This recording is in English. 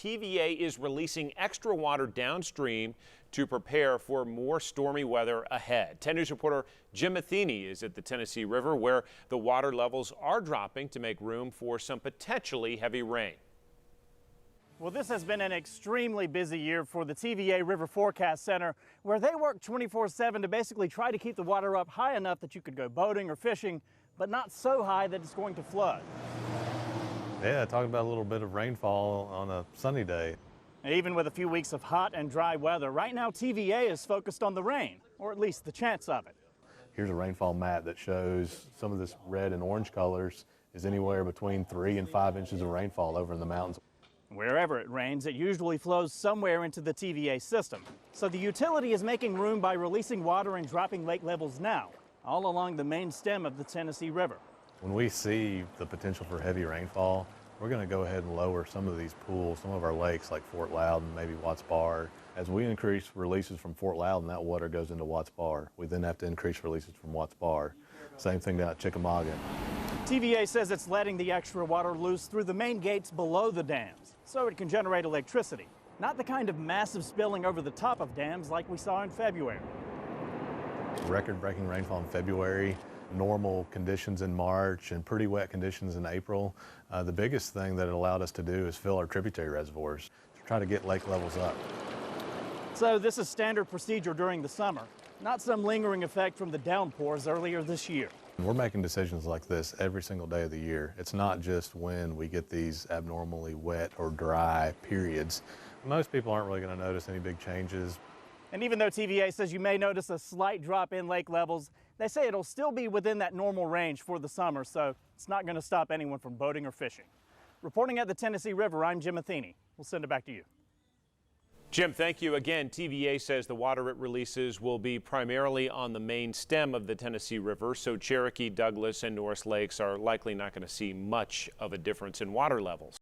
TVA is releasing extra water downstream to prepare for more stormy weather ahead. 10 News reporter Jim Matheny is at the Tennessee River, where the water levels are dropping to make room for some potentially heavy rain. Well, this has been an extremely busy year for the TVA River Forecast Center, where they work 24/7 to basically try to keep the water up high enough that you could go boating or fishing, but not so high that it's going to flood. Yeah, talking about a little bit of rainfall on a sunny day. Even with a few weeks of hot and dry weather, right now TVA is focused on the rain, or at least the chance of it. Here's a rainfall map that shows some of this red and orange colors is anywhere between 3 and 5 inches of rainfall over in the mountains. Wherever it rains, it usually flows somewhere into the TVA system. So the utility is making room by releasing water and dropping lake levels now, all along the main stem of the Tennessee River. When we see the potential for heavy rainfall, we're going to go ahead and lower some of these pools, some of our lakes like Fort Loudon, maybe Watts Bar. As we increase releases from Fort Loudon, that water goes into Watts Bar. We then have to increase releases from Watts Bar. Same thing down at Chickamauga. TVA says it's letting the extra water loose through the main gates below the dams, so it can generate electricity. Not the kind of massive spilling over the top of dams like we saw in February. Record-breaking rainfall in February, normal conditions in March, and pretty wet conditions in April. The biggest thing that it allowed us to do is fill our tributary reservoirs to try to get lake levels up. So this is standard procedure during the summer, not some lingering effect from the downpours earlier this year. We're making decisions like this every single day of the year. It's not just when we get these abnormally wet or dry periods. Most people aren't really going to notice any big changes. And even though TVA says you may notice a slight drop in lake levels, they say it'll still be within that normal range for the summer, so it's not going to stop anyone from boating or fishing. Reporting at the Tennessee River, I'm Jim Matheny. We'll send it back to you. Jim, thank you again. TVA says the water it releases will be primarily on the main stem of the Tennessee River, so Cherokee, Douglas, and Norris Lakes are likely not going to see much of a difference in water levels.